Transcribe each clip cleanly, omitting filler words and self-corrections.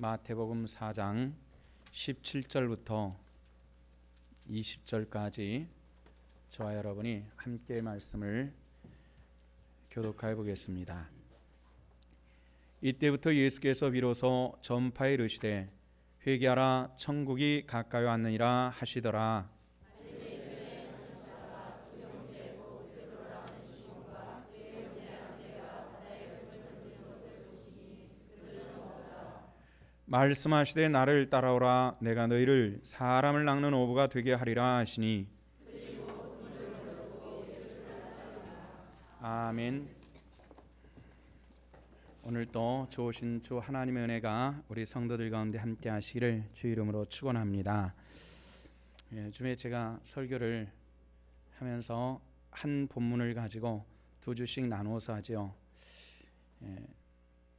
마태복음 4장 17절부터 20절까지 저와 여러분이 함께 말씀을 교독하여 보겠습니다. 이때부터 예수께서 비로소 전파에 이르시되 회개하라 천국이 가까이 왔느니라 하시더라. 말씀하시되 나를 따라오라 내가 너희를 사람을 낚는 어부가 되게 하리라 하시니 아멘. 오늘도 좋으신 주 하나님의 은혜가 우리 성도들 가운데 함께 하시기를 주 이름으로 축원합니다. 요즘에 제가 설교를 하면서 한 본문을 가지고 두 주씩 나누어서 하죠.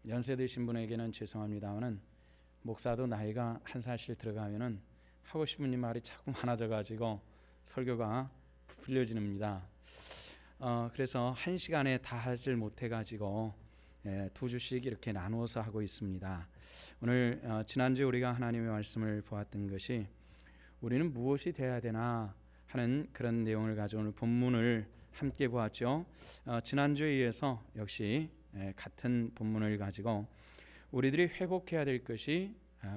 연세 드신 분에게는 죄송합니다만은 목사도 나이가 한 살씩 들어가면은 하고 싶은 말이 자꾸 많아져 가지고 설교가 부풀려집니다. 그래서 한 시간에 다 하질 못해 가지고 두 주씩 이렇게 나누어서 하고 있습니다. 오늘 지난주에 우리가 하나님의 말씀을 보았던 것이 우리는 무엇이 돼야 되나 하는 그런 내용을 가지고 오늘 본문을 함께 보았죠. 지난주에 이어서 역시 같은 본문을 가지고 우리들이 회복해야 될 것이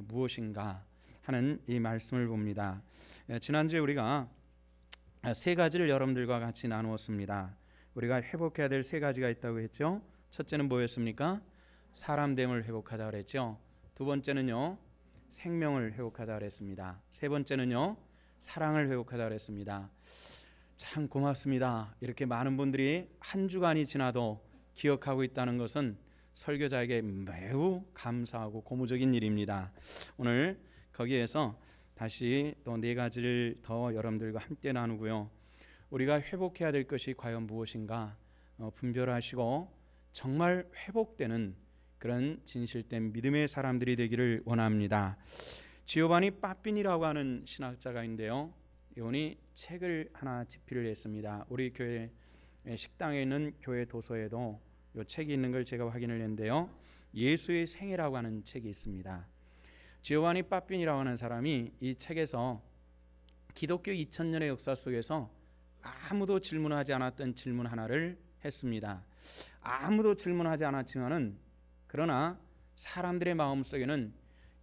무엇인가 하는 이 말씀을 봅니다. 지난주에 우리가 세 가지를 여러분들과 같이 나누었습니다. 우리가 회복해야 될 세 가지가 있다고 했죠. 첫째는 뭐였습니까? 사람됨을 회복하자 그랬죠. 두 번째는요, 생명을 회복하자 그랬습니다. 세 번째는요, 사랑을 회복하자 그랬습니다. 참 고맙습니다. 이렇게 많은 분들이 한 주간이 지나도 기억하고 있다는 것은 설교자에게 매우 감사하고 고무적인 일입니다. 오늘 거기에서 다시 또 네 가지를 더 여러분들과 함께 나누고요. 우리가 회복해야 될 것이 과연 무엇인가 분별하시고 정말 회복되는 그런 진실된 믿음의 사람들이 되기를 원합니다. 지오바니 빠핀이라고 하는 신학자가 있는데요. 이분이 책을 하나 집필을 했습니다. 우리 교회 식당에 있는 교회 도서에도 이 책이 있는 걸 제가 확인을 했는데요. 예수의 생애라고 하는 책이 있습니다. 지오바니 빠핀이라고 하는 사람이 이 책에서 기독교 2000년의 역사 속에서 아무도 질문하지 않았던 질문 하나를 했습니다. 아무도 질문하지 않았지만은 그러나 사람들의 마음속에는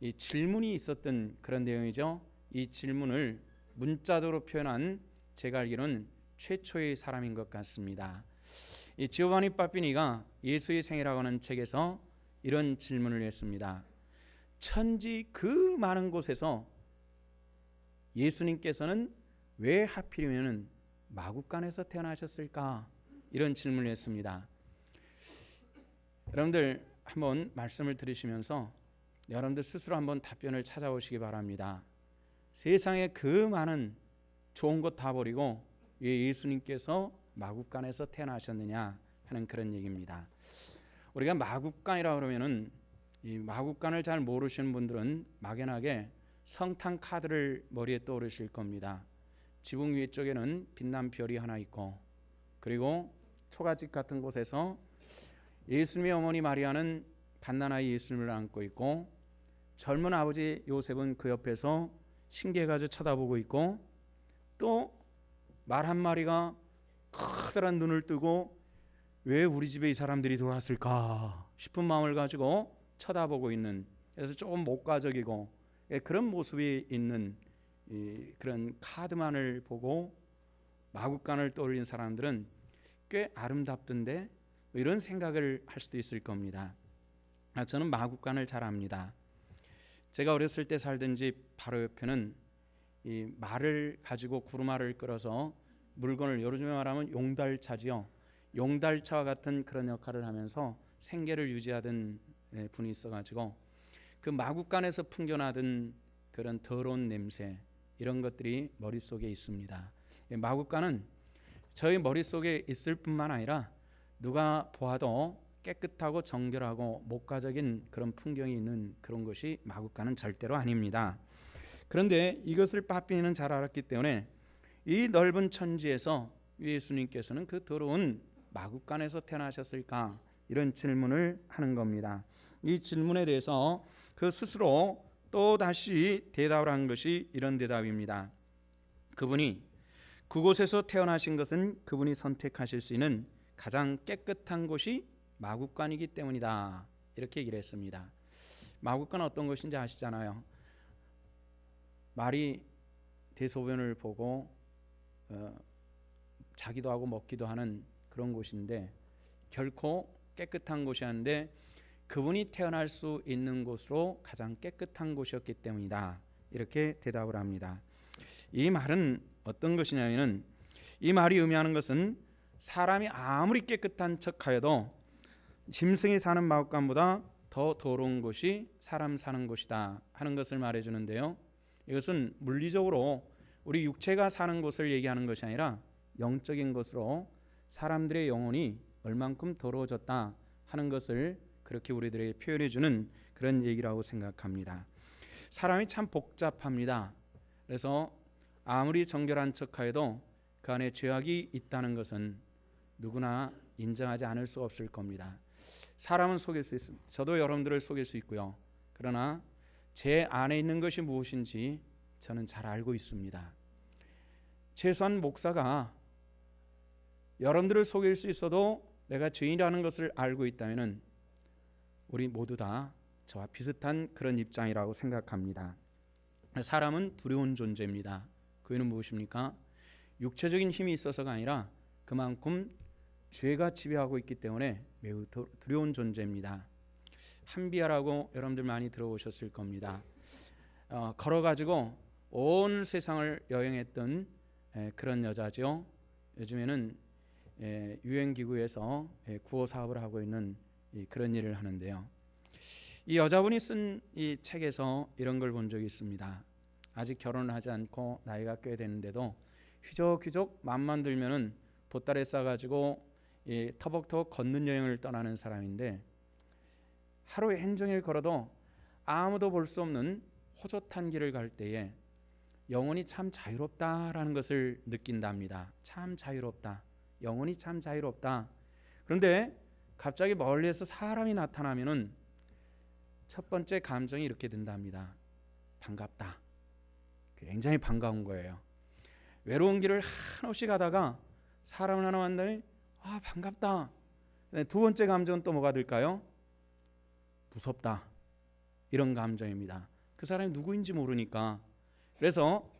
이 질문이 있었던 그런 내용이죠. 이 질문을 문자적으로 표현한 제가 알기로는 최초의 사람인 것 같습니다. 이 지오바니 빠피니가 예수의 생애라고 하는 책에서 이런 질문을 했습니다. 천지 그 많은 곳에서 예수님께서는 왜 하필이면 마국간에서 태어나셨을까? 이런 질문을 했습니다. 여러분들 한번 말씀을 들으시면서 여러분들 스스로 한번 답변을 찾아오시기 바랍니다. 세상에 그 많은 좋은 것 다 버리고 왜 예수님께서 마국간에서 태어나셨느냐 하는 그런 얘기입니다. 우리가 마국간이라고 그러면은 이 마국간을 잘 모르시는 분들은 막연하게 성탄 카드를 머리에 떠오르실 겁니다. 지붕 위쪽에는 빛난 별이 하나 있고 그리고 초가집 같은 곳에서 예수님의 어머니 마리아는 갓난아이 예수님을 안고 있고 젊은 아버지 요셉은 그 옆에서 신기해가지고 쳐다보고 있고 또 말 한 마리가 커다란 눈을 뜨고 왜 우리 집에 이 사람들이 들어왔을까 싶은 마음을 가지고 쳐다보고 있는, 그래서 조금 목가적이고 그런 모습이 있는 그런 카드만을 보고 마국간을 떠올린 사람들은 꽤 아름답던데 이런 생각을 할 수도 있을 겁니다. 저는 마국간을 잘 압니다. 제가 어렸을 때 살던 집 바로 옆에는 이 말을 가지고 구루마를 끌어서 물건을 요즘에 말하면 용달차지요. 용달차와 같은 그런 역할을 하면서 생계를 유지하던 분이 있어가지고 그 마국간에서 풍겨나던 그런 더러운 냄새 이런 것들이 머릿속에 있습니다. 마국간은 저희 머릿속에 있을 뿐만 아니라 누가 보아도 깨끗하고 정결하고 목가적인 그런 풍경이 있는 그런 것이 마국간은 절대로 아닙니다. 그런데 이것을 빠삐니는 잘 알았기 때문에 이 넓은 천지에서 예수님께서는 그 더러운 마국간에서 태어나셨을까 이런 질문을 하는 겁니다. 이 질문에 대해서 그 스스로 또 다시 대답을 한 것이 이런 대답입니다. 그분이 그곳에서 태어나신 것은 그분이 선택하실 수 있는 가장 깨끗한 곳이 마국간이기 때문이다. 이렇게 얘기를 했습니다. 마국간은 어떤 것인지 아시잖아요. 말이 대소변을 보고 자기도 하고 먹기도 하는 그런 곳인데 결코 깨끗한 곳이 아닌데 그분이 태어날 수 있는 곳으로 가장 깨끗한 곳이었기 때문이다. 이렇게 대답을 합니다. 이 말은 어떤 것이냐면은 이 말이 의미하는 것은 사람이 아무리 깨끗한 척하여도 짐승이 사는 마국간보다 더 더러운 곳이 사람 사는 곳이다 하는 것을 말해주는데요. 이것은 물리적으로 우리 육체가 사는 곳을 얘기하는 것이 아니라 영적인 것으로 사람들의 영혼이 얼만큼 더러워졌다 하는 것을 그렇게 우리들에게 표현해주는 그런 얘기라고 생각합니다. 사람이 참 복잡합니다. 그래서 아무리 정결한 척하여도 그 안에 죄악이 있다는 것은 누구나 인정하지 않을 수 없을 겁니다. 사람은 속일 수 있습니다. 저도 여러분들을 속일 수 있고요. 그러나 제 안에 있는 것이 무엇인지 저는 잘 알고 있습니다. 최소한 목사가 여러분들을 속일 수 있어도 내가 죄인이라는 것을 알고 있다면 우리 모두 다 저와 비슷한 그런 입장이라고 생각합니다. 사람은 두려운 존재입니다. 그 이유는 무엇입니까? 육체적인 힘이 있어서가 아니라 그만큼 죄가 지배하고 있기 때문에 매우 두려운 존재입니다. 한비아라고 여러분들 많이 들어보셨을 겁니다. 걸어가지고 온 세상을 여행했던 그런 여자죠. 요즘에는 유엔기구에서 구호 사업을 하고 있는 그런 일을 하는데요. 이 여자분이 쓴 이 책에서 이런 걸 본 적이 있습니다. 아직 결혼을 하지 않고 나이가 꽤 됐는데도 휘적휘적 맘만 들면은 보따리 싸가지고 터벅터벅 걷는 여행을 떠나는 사람인데 하루에 한종일 걸어도 아무도 볼 수 없는 호젓한 길을 갈 때에 영혼이 참 자유롭다라는 것을 느낀답니다. 참 자유롭다. 영혼이 참 자유롭다. 그런데 갑자기 멀리에서 사람이 나타나면은 첫 번째 감정이 이렇게 든답니다. 반갑다. 굉장히 반가운 거예요. 외로운 길을 한없이 가다가 사람을 하나 만나니 반갑다. 두 번째 감정은 또 뭐가 들까요? 무섭다. 이런 감정입니다. 그 사람이 누구인지 모르니까. 그래서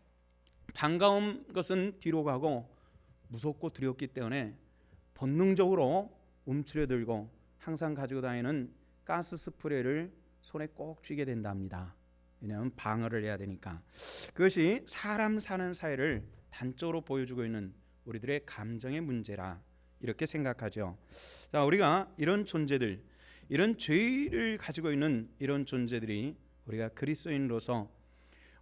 반가운 것은 뒤로 가고 무섭고 두렵기 때문에 본능적으로 움츠려들고 항상 가지고 다니는 가스 스프레이를 손에 꼭 쥐게 된답니다. 왜냐하면 방어를 해야 되니까. 그것이 사람 사는 사회를 단적으로 보여주고 있는 우리들의 감정의 문제라 이렇게 생각하죠. 자, 우리가 이런 존재들, 이런 죄를 가지고 있는 이런 존재들이 우리가 그리스도인으로서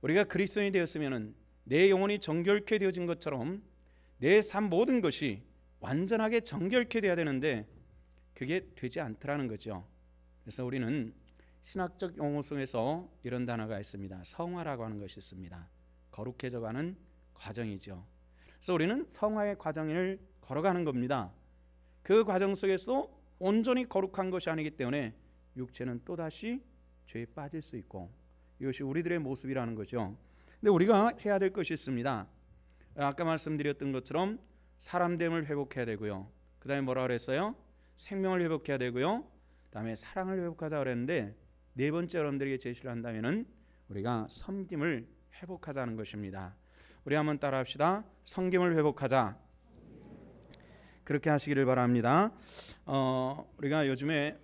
우리가 그리스도인이 되었으면은 내 영혼이 정결케 되어진 것처럼 내 삶 모든 것이 완전하게 정결케 돼야 되는데 그게 되지 않더라는 거죠. 그래서 우리는 신학적 용어 속에서 이런 단어가 있습니다. 성화라고 하는 것이 있습니다. 거룩해져가는 과정이죠. 그래서 우리는 성화의 과정을 걸어가는 겁니다. 그 과정 속에서도 온전히 거룩한 것이 아니기 때문에 육체는 또다시 죄에 빠질 수 있고 이것이 우리들의 모습이라는 거죠. 근데 우리가 해야 될 것이 있습니다. 아까 말씀드렸던 것처럼 사람됨을 회복해야 되고요. 그 다음에 뭐라 그랬어요? 생명을 회복해야 되고요. 그 다음에 사랑을 회복하자 그랬는데 네 번째 여러분들에게 제시를 한다면은 우리가 섬김을 회복하자는 것입니다. 우리 한번 따라합시다. 섬김을 회복하자. 그렇게 하시기를 바랍니다. 우리가 요즘에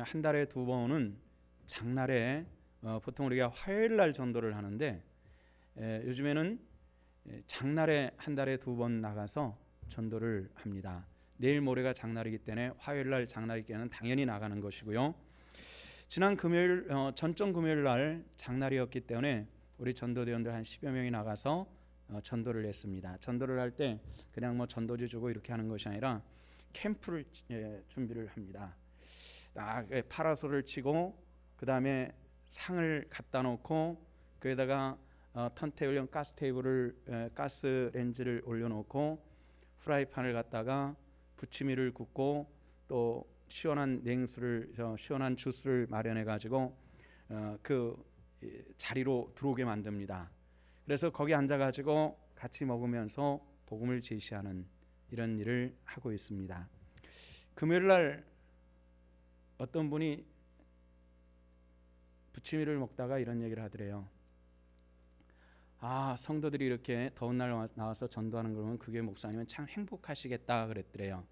한 달에 2번은 장날에 보통 우리가 화요일 날 전도를 하는데 요즘에는 장날에 한 달에 2번 나가서 전도를 합니다. 내일 모레가 장날이기 때문에 화요일 날 장날이기 때문에 당연히 나가는 것이고요. 지난 금요일 전점 금요일 날 장날이었기 때문에 우리 전도대원들 한 10여 명이 나가서 전도를 했습니다. 전도를 할 때 그냥 뭐 전도지 주고 이렇게 하는 것이 아니라 캠프를 준비를 합니다. 파라솔을 치고 그 다음에 상을 갖다 놓고 거기다가 턴테이블용 가스 테이블을 가스 렌즈를 올려놓고 프라이팬을 갖다가 부치미를 굽고 또 시원한 냉수를 시원한 주스를 마련해 가지고 그 자리로 들어오게 만듭니다. 그래서 거기 앉아가지고 같이 먹으면서 복음을 제시하는 이런 일을 하고 있습니다. 금요일 날 어떤 분이 부침이를 먹다가 이런 얘기를 하더래요. 성도들이 이렇게 더운 날 나와서 전도하는 걸 보면 그게 목사님은 참 행복하시겠다 그랬더래요.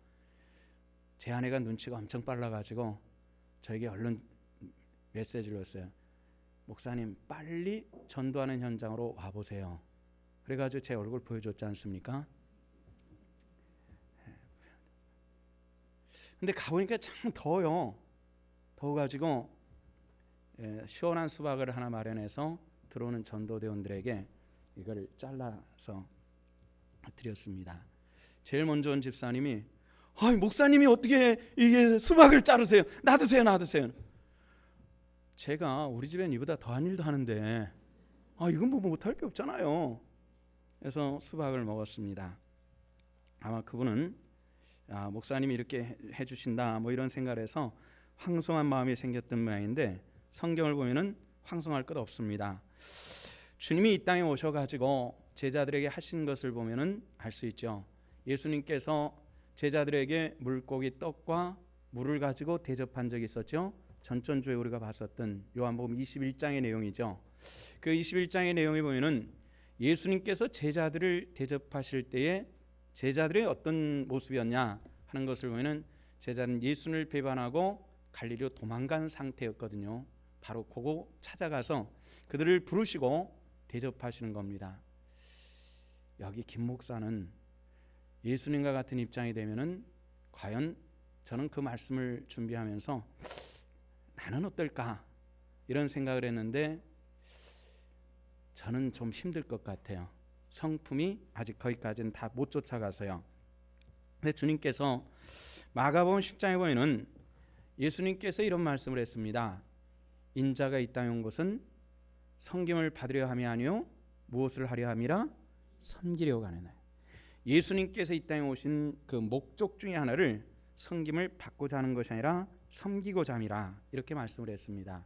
제 아내가 눈치가 엄청 빨라가지고 저에게 얼른 메시지를 줬어요. 목사님 빨리 전도하는 현장으로 와보세요. 그래가지고 제 얼굴 보여줬지 않습니까? 근데 가보니까 참 더워요. 더워가지고 시원한 수박을 하나 마련해서 들어오는 전도대원들에게 이걸 잘라서 드렸습니다. 제일 먼저 온 집사님이 목사님이 어떻게 이게 수박을 자르세요? 놔두세요. 제가 우리 집엔 이보다 더한 일도 하는데 이건 뭐 못할 게 없잖아요. 그래서 수박을 먹었습니다. 아마 그분은 목사님이 이렇게 해주신다 뭐 이런 생각을 해서 황송한 마음이 생겼던 모양인데 성경을 보면은 황송할 것 없습니다. 주님이 이 땅에 오셔가지고 제자들에게 하신 것을 보면은 알 수 있죠. 예수님께서 제자들에게 물고기 떡과 물을 가지고 대접한 적이 있었죠. 전전주에 우리가 봤었던 요한복음 21장의 내용이죠. 그 21장의 내용에 보면은 예수님께서 제자들을 대접하실 때에 제자들의 어떤 모습이었냐 하는 것을 보면은 제자는 예수님을 배반하고 갈릴리로 도망간 상태였거든요. 바로 그거 찾아가서 그들을 부르시고 대접하시는 겁니다. 여기 김 목사는 예수님과 같은 입장이 되면은 과연 저는 그 말씀을 준비하면서 나는 어떨까 이런 생각을 했는데 저는 좀 힘들 것 같아요. 성품이 아직 거기까지는 다 못 쫓아가서요. 근데 주님께서 마가복음 10장에 보면은 예수님께서 이런 말씀을 했습니다. 인자가 이 땅에 온 것은 섬김을 받으려 함이 아니요 무엇을 하려 함이라 섬기려고 하는 날. 예수님께서 이 땅에 오신 그 목적 중에 하나를 섬김을 받고자 하는 것이 아니라 섬기고자 함이라 이렇게 말씀을 했습니다.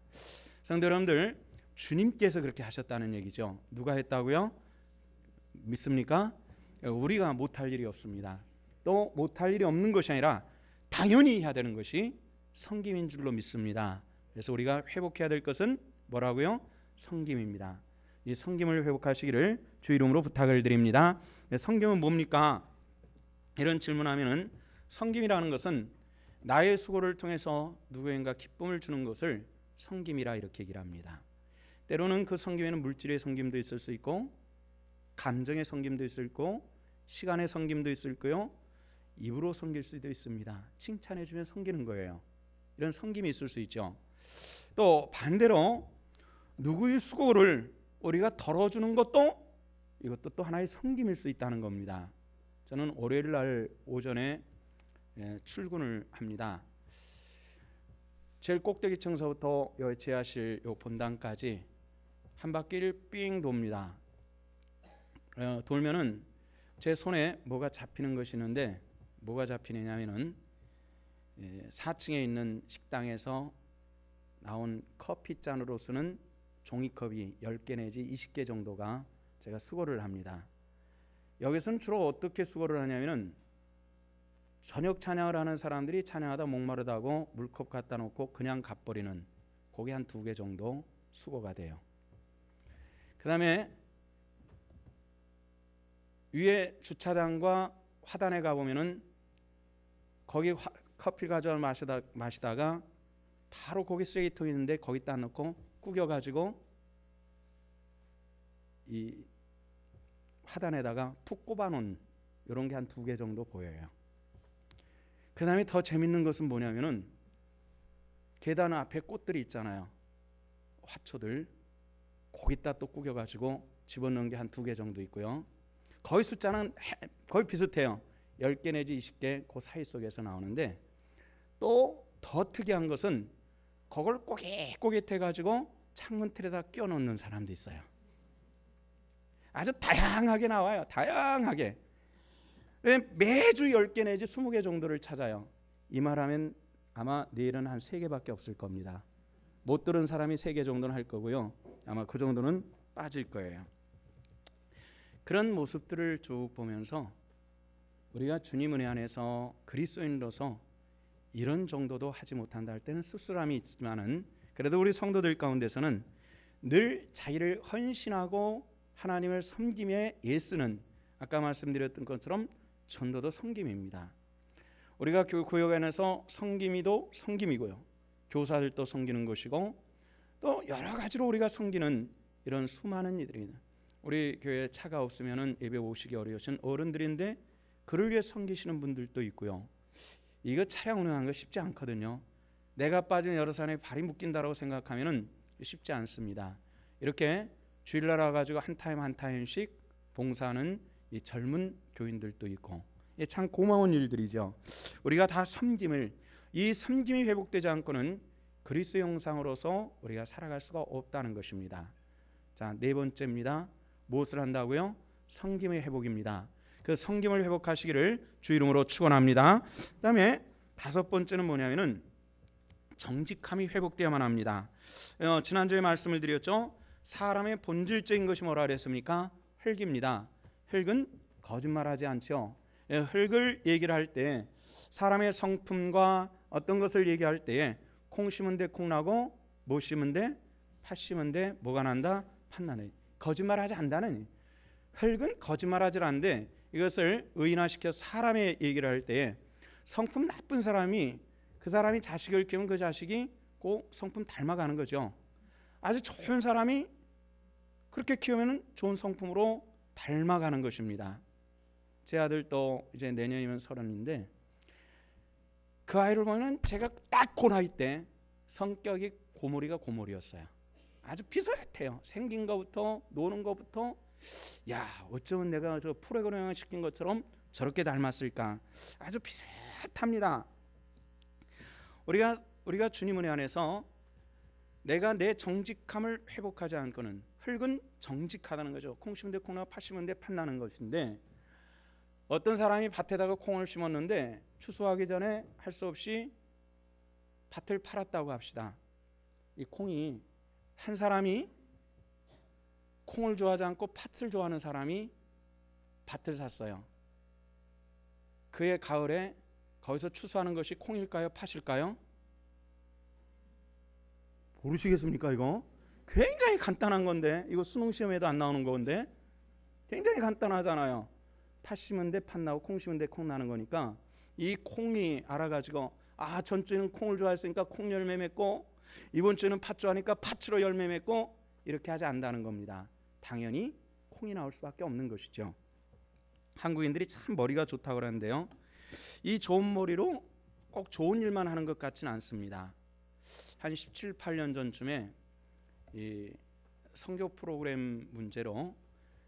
성도 여러분들, 주님께서 그렇게 하셨다는 얘기죠. 누가 했다고요? 믿습니까? 우리가 못할 일이 없습니다. 또 못할 일이 없는 것이 아니라 당연히 해야 되는 것이 섬김인 줄로 믿습니다. 그래서 우리가 회복해야 될 것은 뭐라고요? 섬김입니다. 이 섬김을 회복하시기를 주 이름으로 부탁을 드립니다. 섬김은 뭡니까? 이런 질문하면은 섬김이라는 것은 나의 수고를 통해서 누구인가 기쁨을 주는 것을 섬김이라 이렇게 얘기를 합니다. 때로는 그 섬김에는 물질의 섬김도 있을 수 있고 감정의 섬김도 있을 있고 시간의 섬김도 있을 거요. 입으로 섬길 수도 있습니다. 칭찬해 주면 섬기는 거예요. 이런 섬김이 있을 수 있죠. 또 반대로 누구의 수고를 우리가 덜어주는 것도 이것도 또 하나의 섬김일 수 있다는 겁니다. 저는 월요일 날 오전에 출근을 합니다. 제일 꼭대기층서부터 지하실 본당까지 한 바퀴를 삥 돕니다. 돌면은 제 손에 뭐가 잡히는 것이 있는데 뭐가 잡히느냐면은 4층에 있는 식당에서 나온 커피 잔으로 쓰는 종이컵이 10개 내지 20개 정도가 제가 수거를 합니다. 여기서는 주로 어떻게 수거를 하냐면은 저녁 찬양을 하는 사람들이 찬양하다 목마르다고 물컵 갖다 놓고 그냥 가버리는 그게 한 2개 정도 수거가 돼요. 그 다음에 위에 주차장과 화단에 가보면은 거기 커피 가져와 마시다가 바로 거기 쓰레기통이 있는데 거기다 넣고 구겨가지고 이 화단에다가 푹 꼽아놓은 이런 게 한 2개 정도 보여요. 그 다음에 더 재밌는 것은 뭐냐면은 계단 앞에 꽃들이 있잖아요. 화초들 거기다 또 구겨가지고 집어넣은 게 한 2개 정도 있고요. 거의 숫자는 거의 비슷해요. 10개 내지 20개 그 사이 속에서 나오는데 또 더 특이한 것은 그걸 꼬깃꼬깃 해가지고 창문 틀에다 끼워놓는 사람도 있어요. 아주 다양하게 나와요. 다양하게. 매주 10개 내지 20개 정도를 찾아요. 이 말하면 아마 내일은 한 3개밖에 없을 겁니다. 못 들은 사람이 3개 정도는 할 거고요. 아마 그 정도는 빠질 거예요. 그런 모습들을 쭉 보면서 우리가 주님 은혜 안에서 그리스도인으로서 이런 정도도 하지 못한다 할 때는 씁쓸함이 있지만은 그래도 우리 성도들 가운데서는 늘 자기를 헌신하고 하나님을 섬김에 애쓰는, 아까 말씀드렸던 것처럼 전도도 섬김입니다. 우리가 교회 안에서 섬김이도 섬김이고요, 교사들도 섬기는 것이고, 또 여러 가지로 우리가 섬기는 이런 수많은 이들이, 우리 교회에 차가 없으면은 예배 오시기 어려우신 어른들인데 그를 위해 섬기시는 분들도 있고요. 이거 차량 운행하는 거 쉽지 않거든요. 내가 빠진 여러 사람의 발이 묶인다라고 생각하면은 쉽지 않습니다. 이렇게 주일날 와가지고 한 타임 한 타임씩 봉사하는 이 젊은 교인들도 있고, 참 고마운 일들이죠. 우리가 다 섬김을, 이 섬김이 회복되지 않고는 그리스도 형상으로서 우리가 살아갈 수가 없다는 것입니다. 자, 4번째입니다. 무엇을 한다고요? 섬김의 회복입니다. 그 섬김을 회복하시기를 주 이름으로 축원합니다. 그다음에 5번째는 뭐냐면은 정직함이 회복되어야만 합니다. 지난주에 말씀을 드렸죠. 사람의 본질적인 것이 뭐라 그랬습니까? 흙입니다. 흙은 거짓말하지 않죠. 흙을 얘기를 할 때, 사람의 성품과 어떤 것을 얘기할 때에 콩 심은 데 콩 나고, 못 심은 데 팥 심은 데 뭐가 난다? 팥 나네. 거짓말하지 않다는, 흙은 거짓말하지 않는데 이것을 의인화시켜 사람의 얘기를 할 때에 성품 나쁜 사람이, 그 사람이 자식을 키우면 그 자식이 꼭 성품 닮아가는 거죠. 아주 좋은 사람이 그렇게 키우면 좋은 성품으로 닮아가는 것입니다. 제 아들도 이제 내년이면 30인데 그 아이를 보면 제가 딱 그 나이 때 성격이 고물이었어요. 아주 비슷해요. 생긴 것부터 노는 것부터, 야, 어쩌면 내가 저 프로그래밍 시킨 것처럼 저렇게 닮았을까. 아주 비슷합니다. 우리가 주님 은혜 안에서 내가 내 정직함을 회복하지 않고는, 흙은 정직하다는 거죠. 콩 심은 데 콩 나고 팥 심은 데 팥 나는 것인데, 어떤 사람이 밭에다가 콩을 심었는데 추수하기 전에 할 수 없이 밭을 팔았다고 합시다. 이 콩이, 한 사람이 콩을 좋아하지 않고 팥을 좋아하는 사람이 밭을 샀어요. 그해 가을에 거기서 추수하는 것이 콩일까요? 팥일까요? 모르시겠습니까? 이거 굉장히 간단한 건데, 이거 수능 시험에도 안 나오는 건데 굉장히 간단하잖아요. 팥 심은 데 팥 나고 콩 심은 데 콩 나는 거니까, 이 콩이 알아가지고, 아, 전주에는 콩을 좋아했으니까 콩 열매 맺고, 이번 주에는 팥 좋아하니까 팥으로 열매 맺고, 이렇게 하지 않는다는 겁니다. 당연히 콩이 나올 수밖에 없는 것이죠. 한국인들이 참 머리가 좋다고 그러는데요, 이 좋은 머리로 꼭 좋은 일만 하는 것 같지는 않습니다. 한 17, 18년 전쯤에 이 선교 프로그램 문제로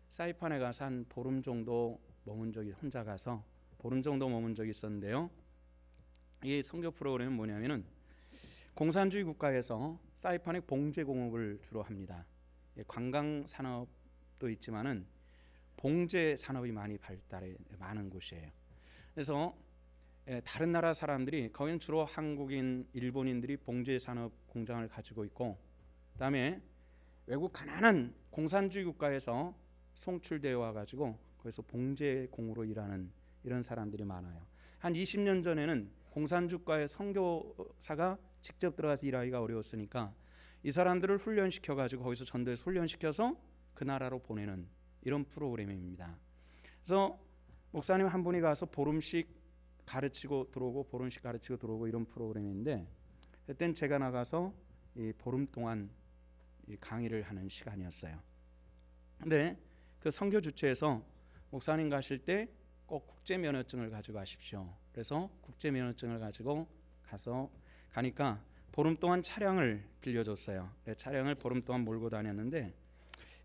사이판에 가서 한 보름 정도 머문 적이, 혼자 가서 보름 정도 머문 적이 있었는데요, 이 선교 프로그램은 뭐냐면은 공산주의 국가에서 사이판에 봉제 공업을 주로 합니다. 관광 산업도 있지만은 봉제 산업이 많이 발달해 많은 곳이에요. 그래서 다른 나라 사람들이, 거기는 주로 한국인, 일본인들이 봉제 산업 공장을 가지고 있고, 그다음에 외국 가난한 공산주의 국가에서 송출되어 와가지고 거기서 봉제 공으로 일하는 이런 사람들이 많아요. 한 20년 전에는 공산주의국가의 선교사가 직접 들어가서 일하기가 어려웠으니까 이 사람들을 훈련시켜가지고 거기서 전도해서 훈련시켜서 그 나라로 보내는 이런 프로그램입니다. 그래서 목사님 한 분이 가서 보름씩 가르치고 들어오고, 보름씩 가르치고 들어오고, 이런 프로그램인데, 그때는 제가 나가서 이 보름 동안 이 강의를 하는 시간이었어요. 근데 그 선교 주체에서 목사님 가실 때 꼭 국제 면허증을 가지고 가십시오. 그래서 국제 면허증을 가지고 가니까 보름 동안 차량을 빌려줬어요. 차량을 보름 동안 몰고 다녔는데,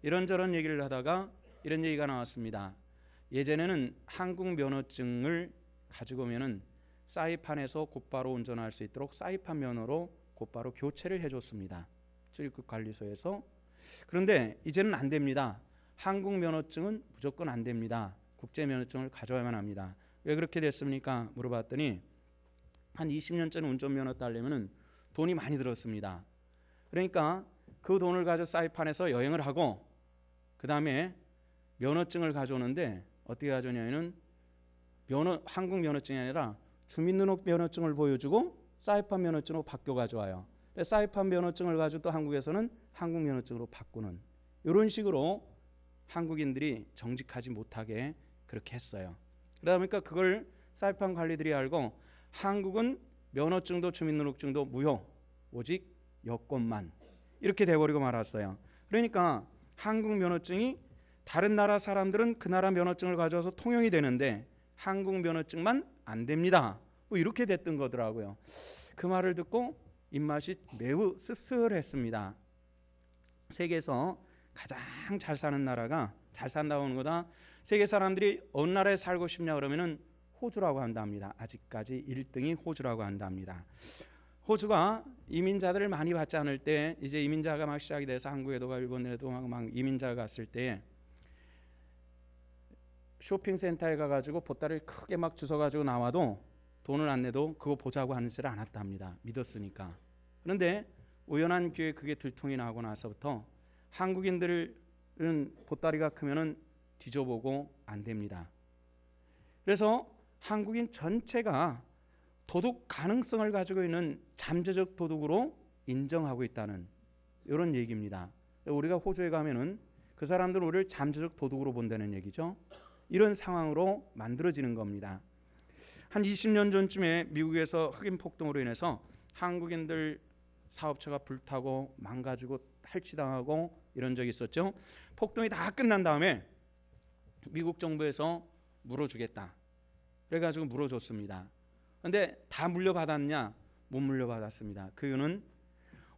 이런저런 얘기를 하다가 이런 얘기가 나왔습니다. 예전에는 한국 면허증을 가지고 오면은 사이판에서 곧바로 운전할 수 있도록 사이판 면허로 곧바로 교체를 해줬습니다. 출입국 관리소에서. 그런데 이제는 안 됩니다. 한국 면허증은 무조건 안 됩니다. 국제 면허증을 가져와야만 합니다. 왜 그렇게 됐습니까? 물어봤더니 한 20년 전 운전면허 따려면은 돈이 많이 들었습니다. 그러니까 그 돈을 가지고 사이판에서 여행을 하고 그 다음에 면허증을 가져오는데 어떻게 가져오냐면 한국 면허증이 아니라 주민등록 면허증을 보여주고 사이판 면허증으로 바꿔 가져와요. 사이판 면허증을 가지고 또 한국에서는 한국 면허증으로 바꾸는 이런 식으로 한국인들이 정직하지 못하게 그렇게 했어요. 그러다 보니까 그걸 사이판 관리들이 알고 한국은 면허증도 주민등록증도 무효, 오직 여권만 이렇게 돼버리고 말았어요. 그러니까 한국 면허증이 다른 나라 사람들은 그 나라 면허증을 가져와서 통용이 되는데 한국 면허증만 안 됩니다. 뭐 이렇게 됐던 거더라고요. 그 말을 듣고 입맛이 매우 씁쓸했습니다. 세계에서 가장 잘 사는 나라가 잘 산다고 하는 거다. 세계 사람들이 어느 나라에 살고 싶냐 그러면은 호주라고 한답니다. 아직까지 1등이 호주라고 한답니다. 호주가 이민자들을 많이 받지 않을 때 이제 이민자가 막 시작이 돼서 한국에도 가고 일본에도 막 이민자가 갔을 때 쇼핑센터에 가가지고 보따리를 크게 막 주워가지고 나와도 돈을 안 내도 그거 보자고 하지를 않았답니다. 믿었으니까. 그런데 우연한 기회에 그게 들통이 나고 나서부터 한국인들은 보따리가 크면은 뒤져보고 안 됩니다. 그래서 한국인 전체가 도둑 가능성을 가지고 있는 잠재적 도둑으로 인정하고 있다는 이런 얘기입니다. 우리가 호주에 가면은 그 사람들은 우리를 잠재적 도둑으로 본다는 얘기죠. 이런 상황으로 만들어지는 겁니다. 한 20년 전쯤에 미국에서 흑인 폭동으로 인해서 한국인들 사업체가 불타고 망가지고 탈취당하고 이런 적이 있었죠. 폭동이 다 끝난 다음에 미국 정부에서 물어주겠다 그래가지고 물어줬습니다. 그런데 다 물려받았냐? 못 물려받았습니다. 그 이유는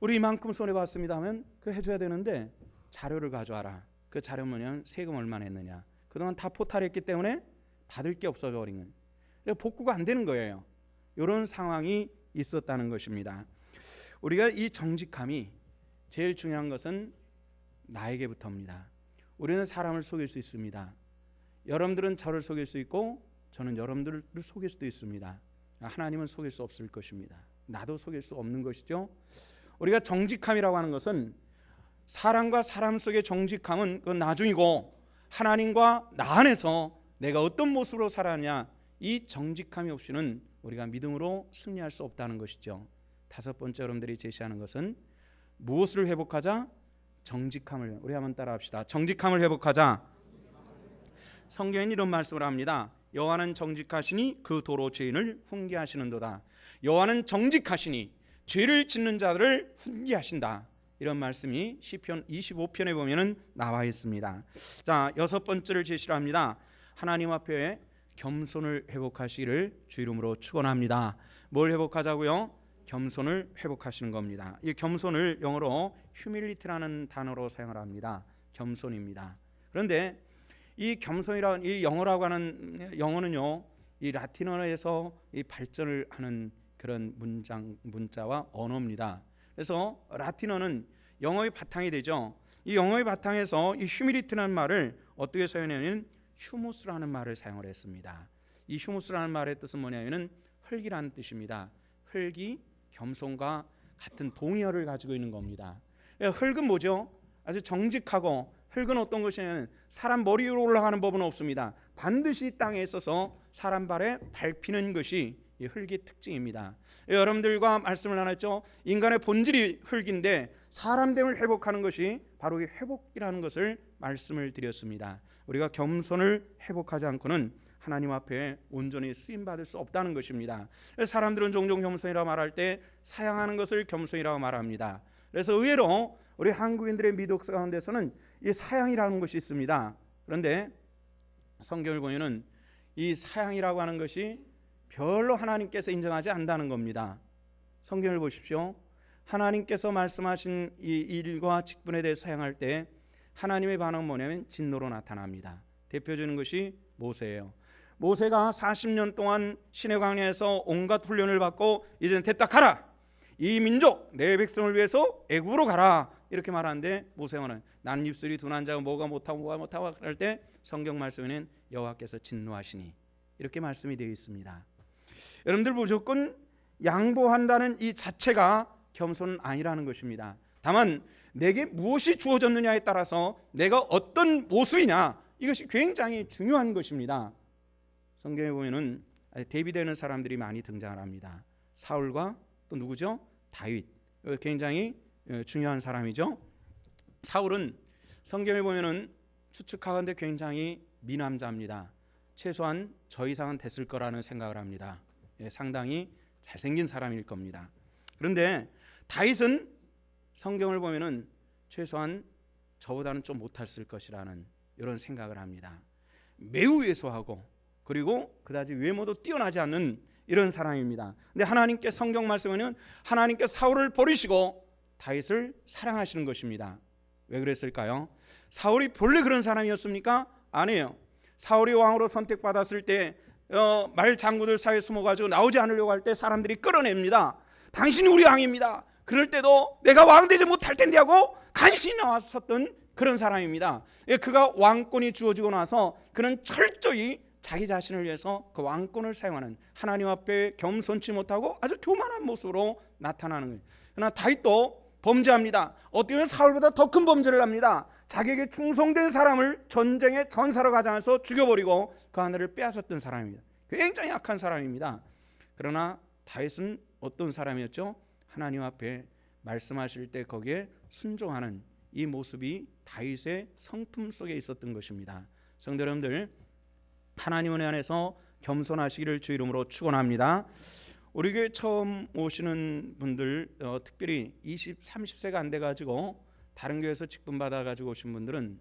우리 이만큼 손해봤습니다 하면 그 해줘야 되는데 자료를 가져와라. 그 자료 뭐냐면 세금 얼마 냈느냐. 그동안 다 포탈했기 때문에 받을 게 없어져 버린 거예요. 복구가 안 되는 거예요. 이런 상황이 있었다는 것입니다. 우리가 이 정직함이 제일 중요한 것은 나에게부터입니다. 우리는 사람을 속일 수 있습니다. 여러분들은 저를 속일 수 있고 저는 여러분들을 속일 수도 있습니다. 하나님은 속일 수 없을 것입니다. 나도 속일 수 없는 것이죠. 우리가 정직함이라고 하는 것은 사람과 사람 속의 정직함은 그건 나중이고 하나님과 나 안에서 내가 어떤 모습으로 살아가냐 이 정직함이 없이는 우리가 믿음으로 승리할 수 없다는 것이죠. 다섯 번째 여러분들이 제시하는 것은 무엇을 회복하자? 정직함을. 우리 한번 따라합시다. 정직함을 회복하자. 성경엔 이런 말씀을 합니다. 여호와는 정직하시니 그 도로 죄인을 훈계하시는도다. 여호와는 정직하시니 죄를 짓는 자들을 훈계하신다. 이런 말씀이 시편 25편에 보면은 나와 있습니다. 자, 여섯 번째를 제시를 합니다. 하나님 앞에 겸손을 회복하시기를 주 이름으로 축원합니다. 뭘 회복하자고요? 겸손을 회복하시는 겁니다. 이 겸손을 영어로 humility라는 단어로 사용을 합니다. 겸손입니다. 그런데 이 겸손이라는 이 영어라고 하는 영어는요, 이 라틴어에서 이 발전을 하는 그런 문자와 언어입니다. 그래서 라틴어는 영어의 바탕이 되죠. 이 영어의 바탕에서 이 humility라는 말을 어떻게 사용하냐면 휴무스라는 말을 사용을 했습니다. 이 휴무스라는 말의 뜻은 뭐냐면은 흙이라는 뜻입니다. 흙이 겸손과 같은 동의어를 가지고 있는 겁니다. 흙은 뭐죠? 아주 정직하고 흙은 어떤 것이냐면 사람 머리 위로 올라가는 법은 없습니다. 반드시 땅에 있어서 사람 발에 밟히는 것이 이 흙의 특징입니다. 여러분들과 말씀을 나눴죠. 인간의 본질이 흙인데 사람됨을 회복하는 것이 바로 이 회복이라는 것을 말씀을 드렸습니다. 우리가 겸손을 회복하지 않고는 하나님 앞에 온전히 쓰임 받을 수 없다는 것입니다. 사람들은 종종 겸손이라고 말할 때 사양하는 것을 겸손이라고 말합니다. 그래서 의외로 우리 한국인들의 미덕 가운데서는 이 사양이라는 것이 있습니다. 그런데 성경을 보면은 이 사양이라고 하는 것이 별로 하나님께서 인정하지 않는다는 겁니다. 성경을 보십시오. 하나님께서 말씀하신 이 일과 직분에 대해 사용할 때 하나님의 반응은 뭐냐면 진노로 나타납니다. 대표적인 것이 모세예요. 모세가 40년 동안 시내 광야에서 온갖 훈련을 받고 이제는 됐다 가라. 이 민족 내 백성을 위해서 애굽으로 가라 이렇게 말하는데 모세는 난 입술이 둔한 자고 뭐가 못하고 할 때 성경 말씀에는 여호와께서 진노하시니 이렇게 말씀이 되어 있습니다. 여러분들 무조건 양보한다는 이 자체가 겸손은 아니라는 것입니다. 다만 내게 무엇이 주어졌느냐에 따라서 내가 어떤 모습이냐, 이것이 굉장히 중요한 것입니다. 성경에 보면은 대비되는 사람들이 많이 등장을 합니다. 사울과 또 누구죠? 다윗. 굉장히 중요한 사람이죠. 사울은 성경에 보면은 추측하건대 굉장히 미남자입니다. 최소한 저 이상은 됐을 거라는 생각을 합니다. 상당히 잘생긴 사람일 겁니다. 그런데 다윗은 성경을 보면은 최소한 저보다는 좀 못했을 것이라는 이런 생각을 합니다. 매우 왜소하고 그리고 그다지 외모도 뛰어나지 않는 이런 사람입니다. 근데 하나님께 성경 말씀에는 하나님께 사울을 버리시고 다윗을 사랑하시는 것입니다. 왜 그랬을까요? 사울이 본래 그런 사람이었습니까? 아니에요. 사울이 왕으로 선택받았을 때 말 장구들 사이에 숨어가지고 나오지 않으려고 할 때 사람들이 끌어냅니다. 당신이 우리 왕입니다. 그럴 때도 내가 왕 되지 못할 텐데 하고 간신히 나왔었던 그런 사람입니다. 그가 왕권이 주어지고 나서 그는 철저히 자기 자신을 위해서 그 왕권을 사용하는, 하나님 앞에 겸손치 못하고 아주 교만한 모습으로 나타나는 거예요. 그러나 다윗도 범죄합니다. 어떻게 보면 사울보다 더 큰 범죄를 합니다. 자기에게 충성된 사람을 전쟁에 전사로 가져가서 죽여버리고 그 하늘을 빼앗았던 사람입니다. 굉장히 악한 사람입니다. 그러나 다윗은 어떤 사람이었죠? 하나님 앞에 말씀하실 때 거기에 순종하는 이 모습이 다윗의 성품 속에 있었던 것입니다. 성도 여러분들, 하나님 은혜 안에서 겸손하시기를 주 이름으로 축원합니다. 우리 교회 처음 오시는 분들, 특별히 20, 30세가 안 돼가지고 다른 교회에서 직분 받아가지고 오신 분들은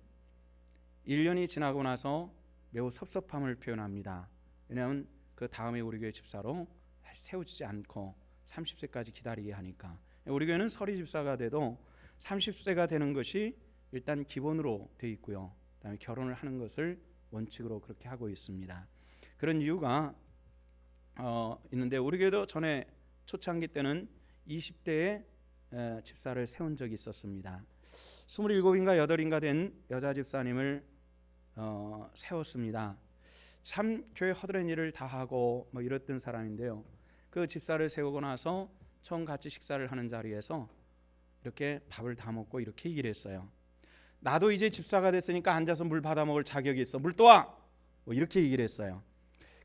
1년이 지나고 나서 매우 섭섭함을 표현합니다. 왜냐하면 그 다음에 우리 교회 집사로 다시 세워지지 않고 30세까지 기다리게 하니까. 우리 교회는 서리 집사가 돼도 30세가 되는 것이 일단 기본으로 돼 있고요. 그다음에 결혼을 하는 것을 원칙으로 그렇게 하고 있습니다. 그런 이유가 있는데 우리 교회도 전에 초창기 때는 20대에 집사를 세운 적이 있었습니다. 27인가 8인가 된 여자 집사님을 세웠습니다. 참 교회 허드렛 일을 다 하고 뭐 이랬던 사람인데요. 그 집사를 세우고 나서 처음 같이 식사를 하는 자리에서 이렇게 밥을 다 먹고 이렇게 얘기를 했어요. 나도 이제 집사가 됐으니까 앉아서 물 받아 먹을 자격이 있어. 물 떠와. 뭐 이렇게 얘기를 했어요.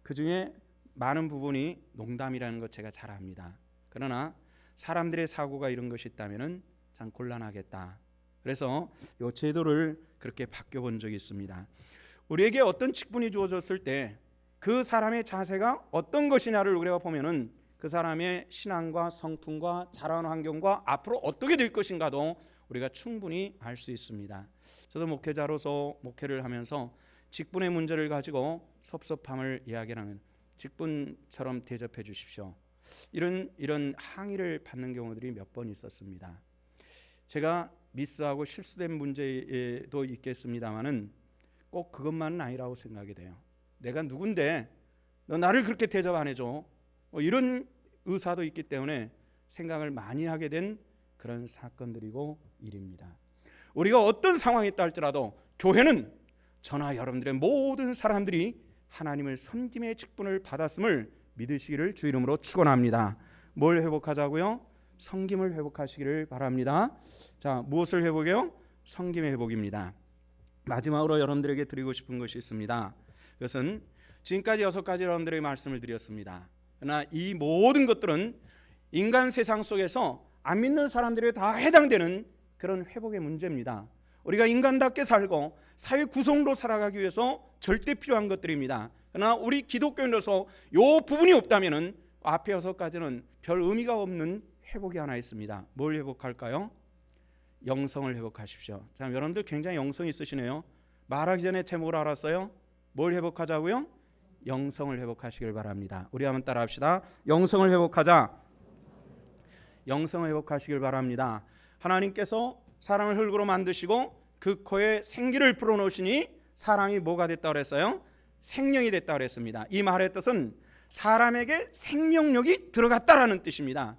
그 중에 많은 부분이 농담이라는 것 제가 잘 압니다. 그러나 사람들의 사고가 이런 것이 있다면은 참 곤란하겠다. 그래서 이 제도를 그렇게 바뀌어본 적이 있습니다. 우리에게 어떤 직분이 주어졌을 때 그 사람의 자세가 어떤 것이냐를 우리가 보면은 그 사람의 신앙과 성품과 자라는 환경과 앞으로 어떻게 될 것인가도 우리가 충분히 알 수 있습니다. 저도 목회자로서 목회를 하면서 직분의 문제를 가지고 섭섭함을 이야기하는, 직분처럼 대접해 주십시오, 이런 항의를 받는 경우들이 몇 번 있었습니다. 제가 미스하고 실수된 문제도 있겠습니다만은 꼭 그것만은 아니라고 생각이 돼요. 내가 누군데 너 나를 그렇게 대접 안 해줘, 이런 의사도 있기 때문에 생각을 많이 하게 된 그런 사건들이고 일입니다. 우리가 어떤 상황에 있다 할지라도 교회는 저나 여러분들의 모든 사람들이 하나님을 섬김의 직분을 받았음을 믿으시기를 주 이름으로 축원합니다. 뭘 회복하자고요? 섬김을 회복하시기를 바랍니다. 자, 무엇을 회복해요? 섬김의 회복입니다. 마지막으로 여러분들에게 드리고 싶은 것이 있습니다. 그것은 지금까지 6가지 여러분들에게 말씀을 드렸습니다. 그러나 이 모든 것들은 인간 세상 속에서 안 믿는 사람들에게 다 해당되는 그런 회복의 문제입니다. 우리가 인간답게 살고 사회 구성으로 살아가기 위해서 절대 필요한 것들입니다. 그러나 우리 기독교인으로서 이 부분이 없다면 앞에 6가지는 별 의미가 없는 회복이 하나 있습니다. 뭘 회복할까요? 영성을 회복하십시오. 자, 여러분들 굉장히 영성 있으시네요. 말하기 전에 제목을 알았어요? 뭘 회복하자고요? 영성을 회복하시길 바랍니다. 우리 한번 따라합시다. 영성을 회복하자. 영성을 회복하시길 바랍니다. 하나님께서 사람을 흙으로 만드시고 그 코에 생기를 불어넣으시니 사람이 뭐가 됐다고 그랬어요? 생명이 됐다고 그랬습니다. 이 말의 뜻은 사람에게 생명력이 들어갔다라는 뜻입니다.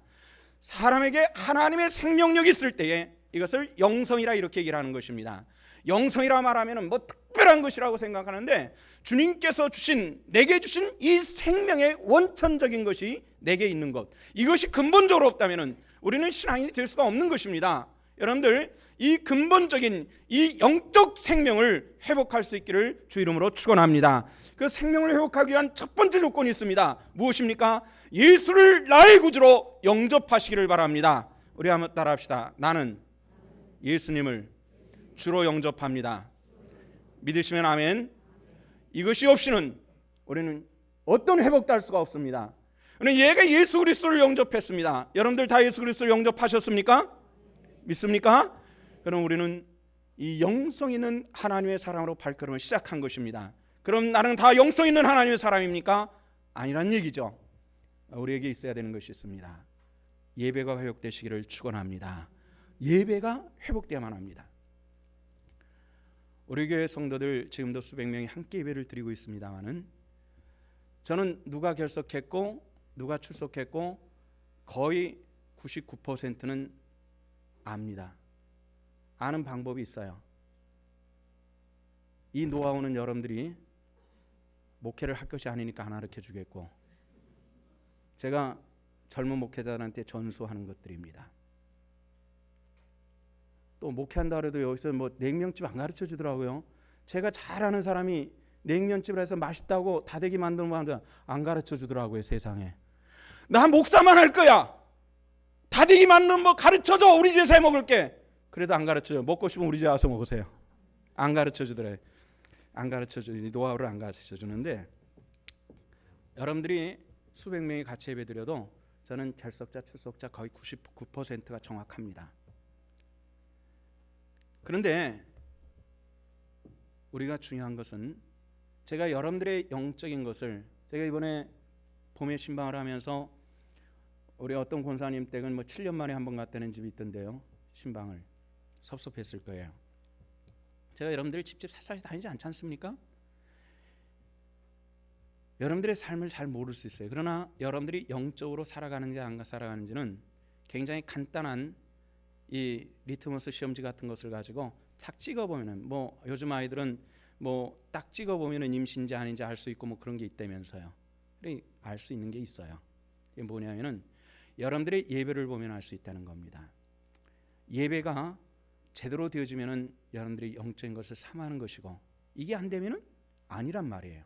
사람에게 하나님의 생명력이 있을 때에 이것을 영성이라 이렇게 얘기를 하는 것입니다. 영성이라 말하면 뭐 특별한 것이라고 생각하는데 주님께서 주신, 내게 주신 이 생명의 원천적인 것이 내게 있는 것, 이것이 근본적으로 없다면 우리는 신앙이 될 수가 없는 것입니다. 여러분들 이 근본적인 이 영적 생명을 회복할 수 있기를 주 이름으로 축원합니다. 그 생명을 회복하기 위한 첫 번째 조건이 있습니다. 무엇입니까? 예수를 나의 구주로 영접하시기를 바랍니다. 우리 한번 따라합시다. 나는 예수님을 주로 영접합니다. 믿으시면 아멘. 이것이 없이는 우리는 어떤 회복도 할 수가 없습니다. 얘가 예수 그리스도를 영접했습니다. 여러분들 다 예수 그리스도를 영접하셨습니까? 믿습니까? 그럼 우리는 이 영성 있는 하나님의 사람으로 발걸음을 시작한 것입니다. 그럼 나는 다 영성 있는 하나님의 사람입니까? 아니란 얘기죠. 우리에게 있어야 되는 것이 있습니다. 예배가 회복되시기를 축원합니다. 예배가 회복돼야만 합니다. 우리 교회 성도들 지금도 수백 명이 함께 예배를 드리고 있습니다만은 저는 누가 결석했고 누가 출석했고 거의 99%는 압니다. 아는 방법이 있어요. 이 노하우는 여러분들이 목회를 할 것이 아니니까 안 가르쳐 주겠고, 제가 젊은 목회자들한테 전수하는 것들입니다. 또 목회한다 그래도 여기서 뭐 냉면집 안 가르쳐 주더라고요. 제가 잘 아는 사람이 냉면집을 해서 맛있다고 다대기 만드는 거 안 가르쳐 주더라고요. 세상에. 나 목사만 할 거야. 다대기 만드는 거 가르쳐줘. 우리 집에서 해 먹을게. 그래도 안 가르쳐줘요. 먹고 싶으면 우리 집에 와서 먹으세요. 안 가르쳐 주더래. 안 가르쳐 주, 노하우를 안 가르쳐 주는데, 여러분들이 수백 명이 같이 예배 드려도 저는 결석자 출석자 거의 99%가 정확합니다. 그런데 우리가 중요한 것은, 제가 여러분들의 영적인 것을, 제가 이번에 봄에 신방을 하면서 우리 어떤 권사님 댁은 뭐 7년 만에 한 번 갔다는 집이 있던데요. 신방을 섭섭했을 거예요. 제가 여러분들이 집집 살살 다니지 않지 않습니까? 여러분들의 삶을 잘 모를 수 있어요. 그러나 여러분들이 영적으로 살아가는지 안 살아가는지는 굉장히 간단한 이 리트머스 시험지 같은 것을 가지고 딱 찍어보면은, 뭐 요즘 아이들은 뭐 딱 찍어보면은 임신인지 아닌지 알 수 있고 뭐 그런 게 있다면서요. 알 수 있는 게 있어요. 이게 뭐냐면은 여러분들의 예배를 보면 알 수 있다는 겁니다. 예배가 제대로 되어지면은 여러분들이 영적인 것을 삼하는 것이고, 이게 안 되면은 아니란 말이에요.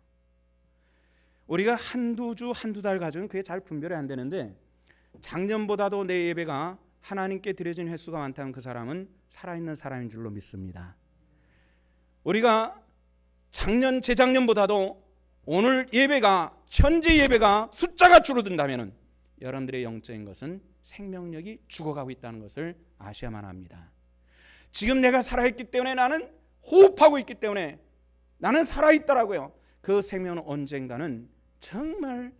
우리가 한두 주 한두 달 가지고는 그게 잘 분별이 안 되는데, 작년보다도 내 예배가 하나님께 드려진 횟수가 많다면 그 사람은 살아있는 사람인 줄로 믿습니다. 우리가 작년 재작년보다도 오늘 예배가, 현재 예배가 숫자가 줄어든다면 여러분들의 영적인 것은 생명력이 죽어가고 있다는 것을 아셔야만 합니다. 지금 내가 살아있기 때문에, 나는 호흡하고 있기 때문에 나는 살아있더라고요. 그 생명은 언젠가는 정말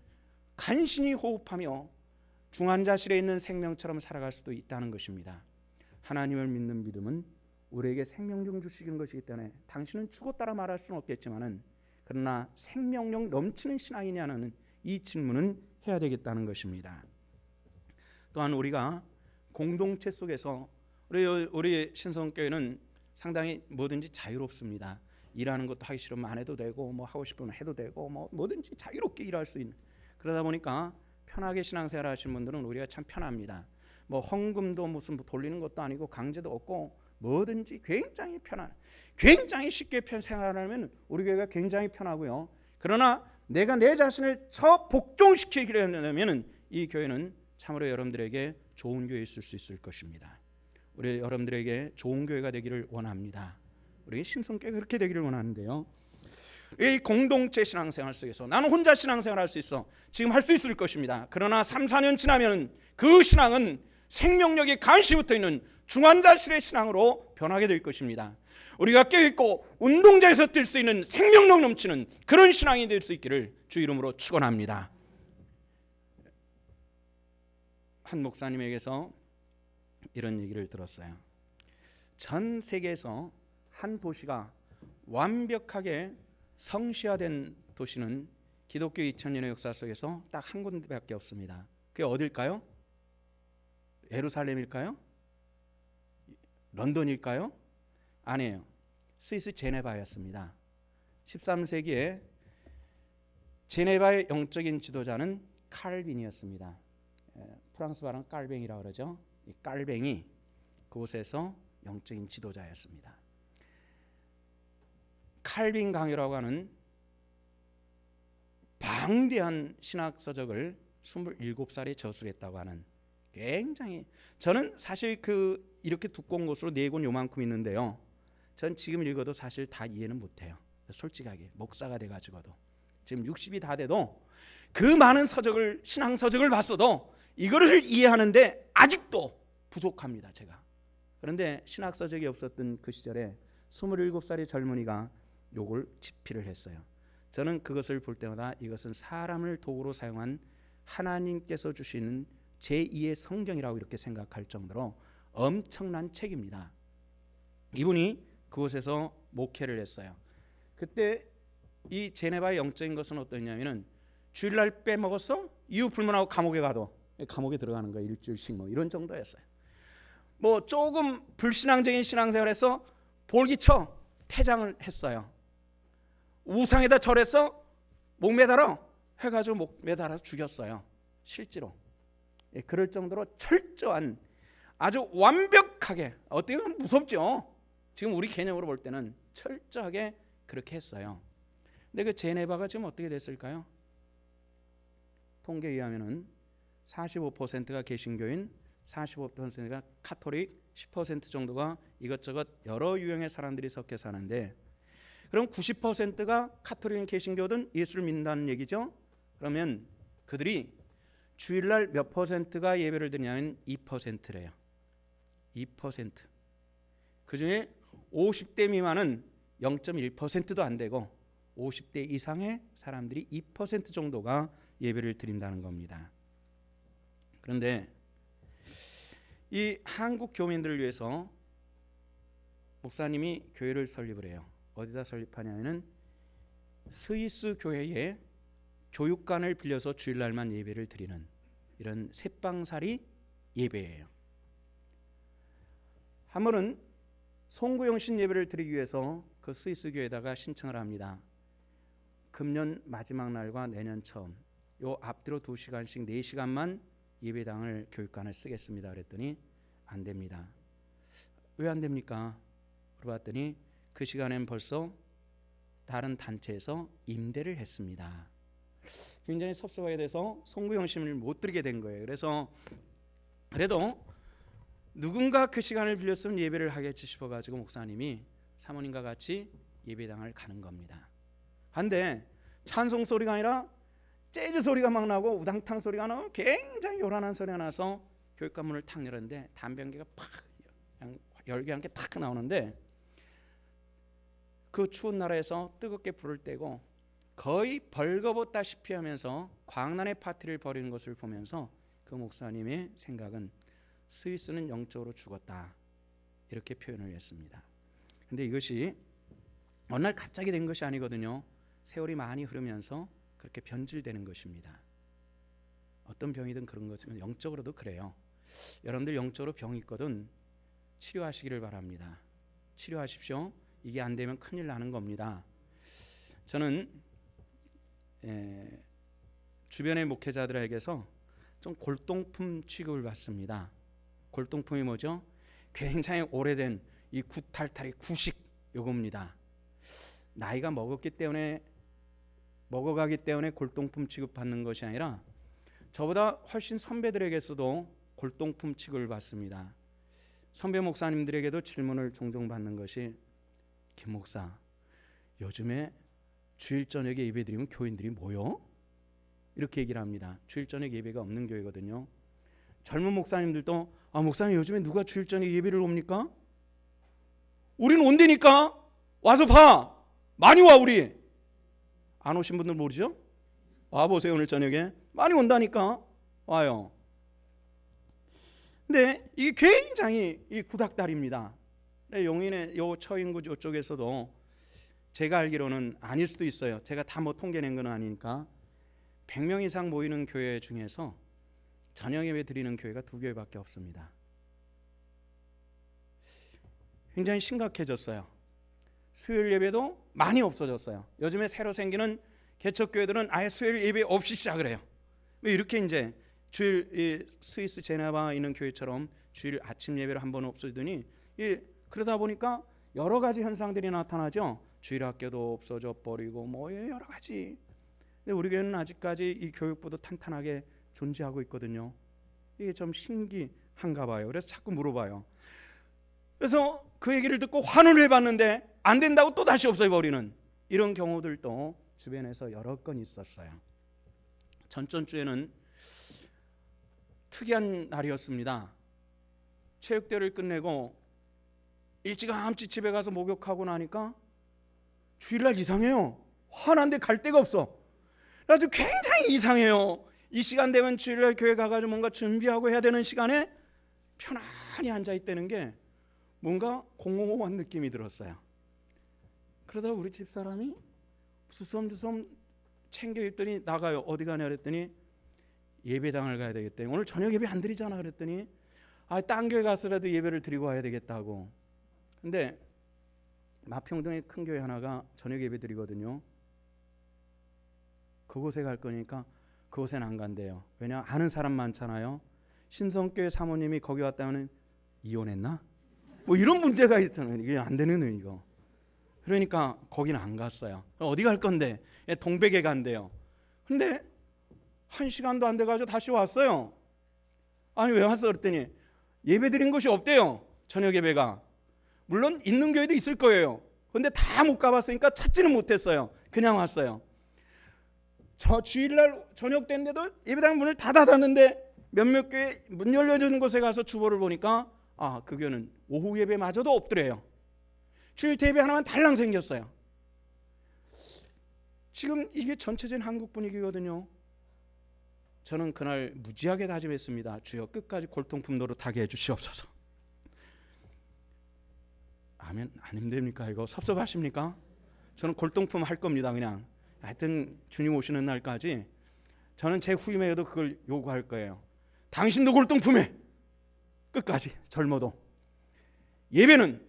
간신히 호흡하며 중환자실에 있는 생명처럼 살아갈 수도 있다는 것입니다. 하나님을 믿는 믿음은 우리에게 생명력 주시는 것이기 때문에 당신은 죽었다라 말할 수는 없겠지만은, 그러나 생명력 넘치는 신앙이냐는 이 질문은 해야 되겠다는 것입니다. 또한 우리가 공동체 속에서, 우리 신성교회는 상당히 뭐든지 자유롭습니다. 일하는 것도 하기 싫으면 안 해도 되고, 뭐 하고 싶으면 해도 되고, 뭐 뭐든지 자유롭게 일할 수 있는, 그러다 보니까 편하게 신앙생활 하시는 분들은 우리가 참 편합니다. 뭐 헌금도 무슨 돌리는 것도 아니고 강제도 없고, 뭐든지 굉장히 편한, 굉장히 쉽게 생활하면 우리 교회가 굉장히 편하고요. 그러나 내가 내 자신을 복종시키기로 하려면 이 교회는 참으로 여러분들에게 좋은 교회에 있을 수 있을 것입니다. 우리 여러분들에게 좋은 교회가 되기를 원합니다. 우리 신성교회가 그렇게 되기를 원하는데요. 이 공동체 신앙생활 속에서 나는 혼자 신앙생활 할 수 있어. 지금 할 수 있을 것입니다. 그러나 3, 4년 지나면 그 신앙은 생명력이 간시 붙어있는 중환자실의 신앙으로 변하게 될 것입니다. 우리가 깨어있고 운동장에서 뛸 수 있는 생명력 넘치는 그런 신앙이 될 수 있기를 주 이름으로 축원합니다. 한 목사님에게서 이런 얘기를 들었어요. 전 세계에서 한 도시가 완벽하게 성시화된 도시는 기독교 2000년의 역사 속에서 딱 한 군데밖에 없습니다. 그게 어딜까요? 예루살렘일까요? 런던일까요? 아니에요. 스위스 제네바였습니다. 13세기에 제네바의 영적인 지도자는 칼빈이었습니다. 프랑스 발음 깔뱅이라고 그러죠. 이 깔뱅이 그곳에서 영적인 지도자였습니다. 칼빈 강요라고 하는 방대한 신학 서적을 27살에 저술했다고 하는, 굉장히, 저는 사실 이렇게 두꺼운 것으로 4권 요만큼 있는데요, 전 지금 읽어도 사실 다 이해는 못해요. 솔직하게 목사가 돼가지고도 지금 60이 다 돼도 그 많은 서적을, 신앙 서적을 봤어도 이거를 이해하는데 아직도 부족합니다, 제가. 그런데 신학 서적이 없었던 그 시절에 27살의 젊은이가 요걸 집필을 했어요. 저는 그것을 볼 때마다 이것은 사람을 도구로 사용한 하나님께서 주시는 제2의 성경이라고 이렇게 생각할 정도로 엄청난 책입니다. 이분이 그곳에서 목회를 했어요. 그때 이 제네바의 영적인 것은 어떠냐면은 주일날 빼먹었어? 이유 불문하고 감옥에 가도 감옥에 들어가는 거 일주일씩 뭐 이런 정도였어요. 뭐 조금 불신앙적인 신앙생활에서 볼기쳐 퇴장을 했어요. 우상에다 절해서 목 매달아 해가지고 목 매달아서 죽였어요. 실제로. 그럴 정도로 철저한, 아주 완벽하게, 어떻게 보면 무섭죠. 지금 우리 개념으로 볼 때는 철저하게 그렇게 했어요. 근데 그 제네바가 지금 어떻게 됐을까요? 통계에 의하면은 45%가 개신교인, 45%가 카톨릭, 10% 정도가 이것저것 여러 유형의 사람들이 섞여 사는데, 그럼 90%가 카톨릭인 개신교든 예수를 믿는다는 얘기죠. 그러면 그들이 주일날 몇 퍼센트가 예배를 드냐면 2%래요. 2%. 그중에 50대 미만은 0.1%도 안 되고 50대 이상의 사람들이 2% 정도가 예배를 드린다는 겁니다. 그런데 이 한국 교민들을 위해서 목사님이 교회를 설립을 해요. 어디다 설립하냐면은 스위스 교회에 교육관을 빌려서 주일날만 예배를 드리는 이런 새방살이 예배예요. 한 번은 송구영신 예배를 드리기 위해서 그 스위스 교회에다가 신청을 합니다. 금년 마지막 날과 내년 처음 요 앞뒤로 2시간씩 4시간만 예배당을 교육관을 쓰겠습니다. 그랬더니 안 됩니다. 왜 안 됩니까? 물어봤더니 그 시간엔 벌써 다른 단체에서 임대를 했습니다. 굉장히 섭섭하게 돼서 송구영심을 못 드리게 된 거예요. 그래서 그래도 누군가 그 시간을 빌렸으면 예배를 하겠지 싶어가지고 목사님이 사모님과 같이 예배당을 가는 겁니다. 한데 찬송 소리가 아니라 재즈 소리가 막 나고 우당탕 소리가 나고 굉장히 요란한 소리가 나서 교육관 문을 탁 열었는데 담배 연기가 팍 열기 한 개 탁 나오는데, 그 추운 나라에서 뜨겁게 불을 떼고 거의 벌거벗다시피 하면서 광란의 파티를 벌이는 것을 보면서 그 목사님의 생각은 스위스는 영적으로 죽었다, 이렇게 표현을 했습니다. 근데 이것이 어느 날 갑자기 된 것이 아니거든요. 세월이 많이 흐르면서 그렇게 변질되는 것입니다. 어떤 병이든 그런 것은 영적으로도 그래요. 여러분들 영적으로 병이 있거든 치료하시기를 바랍니다. 치료하십시오. 이게 안 되면 큰일 나는 겁니다. 저는 주변의 목회자들에게서 좀 골동품 취급을 받습니다. 골동품이 뭐죠? 굉장히 오래된 이 구탈탈이 구식 요겁니다. 나이가 먹었기 때문에 먹어가기 때문에 골동품 취급받는 것이 아니라 저보다 훨씬 선배들에게서도 골동품 취급을 받습니다. 선배 목사님들에게도 질문을 종종 받는 것이, 김 목사, 요즘에 주일 저녁에 예배 드리면 교인들이 모여? 이렇게 얘기를 합니다. 주일 저녁 예배가 없는 교회거든요. 젊은 목사님들도, 목사님 요즘에 누가 주일 저녁 예배를 옵니까? 우리는 온다니까. 와서 봐. 많이 와. 우리 안 오신 분들 모르죠? 와보세요. 오늘 저녁에 많이 온다니까. 와요. 근데 이게 굉장히 이 구닥다리입니다. 용인의 요 처인구 이쪽에서도 제가 알기로는 아닐 수도 있어요. 제가 다 뭐 통계낸 건 아니니까 100명 이상 모이는 교회 중에서 저녁 예배 드리는 교회가 2교회밖에 없습니다. 굉장히 심각해졌어요. 수요일 예배도 많이 없어졌어요. 요즘에 새로 생기는 개척교회들은 아예 수요일 예배 없이 시작을 해요. 왜 이렇게 이제 주일 이 스위스 제네바에 있는 교회처럼 주일 아침 예배를 한 번 없어지더니 그러다 보니까 여러 가지 현상들이 나타나죠. 주일 학교도 없어져 버리고 뭐 여러 가지. 근데 우리 교회는 아직까지 이 교육부도 탄탄하게 존재하고 있거든요. 이게 좀 신기한가 봐요. 그래서 자꾸 물어봐요. 그래서 그 얘기를 듣고 환호를 해봤는데 안 된다고 또 다시 없애버리는 이런 경우들도 주변에서 여러 건 있었어요. 전주에는 특이한 날이었습니다. 체육대회를 끝내고 일찌감치 집에 가서 목욕하고 나니까 주일날 이상해요. 화난데 갈 데가 없어. 아주 굉장히 이상해요. 이 시간 되면 주일날 교회 가가지고 뭔가 준비하고 해야 되는 시간에 편안히 앉아있다는 게 뭔가 공허한 느낌이 들었어요. 그러다 우리 집사람이 수섬수섬 챙겨 입더니 나가요. 어디 가냐 그랬더니 예배당을 가야 되겠대. 오늘 저녁 예배 안 드리잖아 그랬더니 딴 교회 가서라도 예배를 드리고 와야 되겠다고. 근데 마평동에 큰 교회 하나가 저녁 예배 드리거든요. 그곳에 갈 거니까 그곳엔 안 간대요. 왜냐 아는 사람 많잖아요. 신성교회 사모님이 거기 왔다면 이혼했나? 뭐 이런 문제가 있잖아요. 이게 안 되는 이거. 그러니까 거기는 안 갔어요. 어디 갈 건데? 동백에 간대요. 근데 1시간도 안 돼가지고 다시 왔어요. 아니 왜 왔어? 그랬더니 예배 드린 곳이 없대요. 저녁 예배가. 물론 있는 교회도 있을 거예요. 근데 다 못 가봤으니까 찾지는 못했어요. 그냥 왔어요. 저 주일날 저녁 때인데도 예배당 문을 다 닫았는데 몇몇 교회 문 열려주는 곳에 가서 주보를 보니까 그 교회는 오후 예배마저도 없더래요. 주일 예배 하나만 달랑 생겼어요. 지금 이게 전체적인 한국 분위기거든요. 저는 그날 무지하게 다짐했습니다. 주여 끝까지 골동품 노릇하게 해주시옵소서. 아멘. 안 힘듭니까 이거? 섭섭하십니까? 저는 골동품 할 겁니다. 그냥 하여튼 주님 오시는 날까지 저는 제 후임에게도 그걸 요구할 거예요. 당신도 골동품해. 끝까지 젊어도. 예배는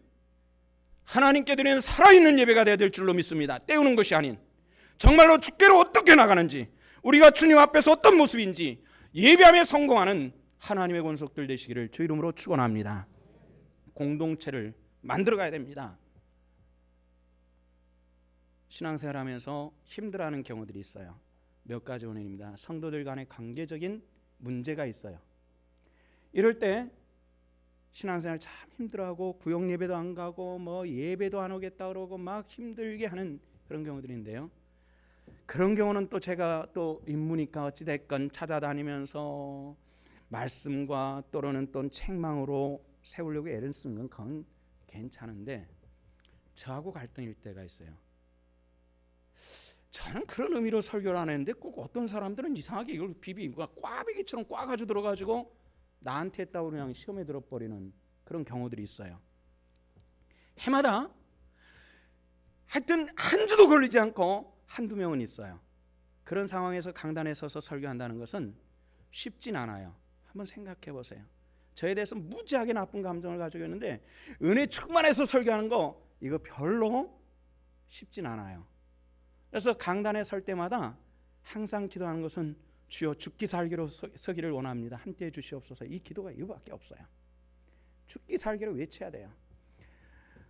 하나님께 드리는 살아있는 예배가 되어야 될 줄로 믿습니다. 때우는 것이 아닌 정말로 주께로 어떻게 나가는지 우리가 주님 앞에서 어떤 모습인지 예배함에 성공하는 하나님의 권속들 되시기를 주 이름으로 축원합니다. 공동체를 만들어가야 됩니다. 신앙생활하면서 힘들어하는 경우들이 있어요. 몇 가지 원인입니다. 성도들 간의 관계적인 문제가 있어요. 이럴 때 신앙생활 참 힘들어하고 구역 예배도 안 가고 뭐 예배도 안 오겠다 그러고 막 힘들게 하는 그런 경우들인데요. 그런 경우는 또 제가 또 인무니까 어찌됐건 찾아다니면서 말씀과 또는 또 책망으로 세우려고 애를 쓴 건 그건 괜찮은데 저하고 갈등일 때가 있어요. 저는 그런 의미로 설교를 안 했는데 꼭 어떤 사람들은 이상하게 이걸 꽈배기처럼 꽈가지고 들어가지고 나한테 했다고 그냥 시험에 들어버리는 그런 경우들이 있어요. 해마다 하여튼 한 주도 걸리지 않고 한두 명은 있어요. 그런 상황에서 강단에 서서 설교한다는 것은 쉽진 않아요. 한번 생각해 보세요. 저에 대해서 무지하게 나쁜 감정을 가지고 있는데 은혜 충만해서 설교하는 거 이거 별로 쉽진 않아요. 그래서 강단에 설 때마다 항상 기도하는 것은 주여 죽기 살기로 서기를 원합니다. 함께해 주시옵소서. 이 기도가 이거밖에 없어요. 죽기 살기로 외쳐야 돼요.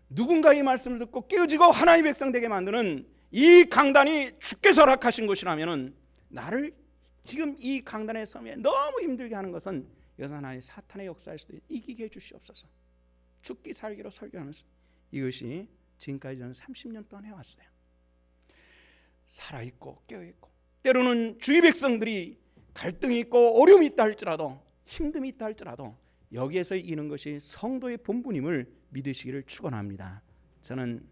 누군가 이 말씀을 듣고 깨어지고 하나님의 백성 되게 만드는 이 강단이 주께서 허락하신 것이라면 나를 지금 이 강단에 서면 너무 힘들게 하는 것은 이것은 하나의 사탄의 역사일 수도 이기게 해주시옵소서. 죽기 살기로 설교하면서 이것이 지금까지 저는 30년 동안 해왔어요. 살아있고 깨어있고 때로는 주의 백성들이 갈등이 있고 어려움이 있다 할지라도 힘듦이 있다 할지라도 여기에서 이기는 것이 성도의 본분임을 믿으시기를 축원합니다. 저는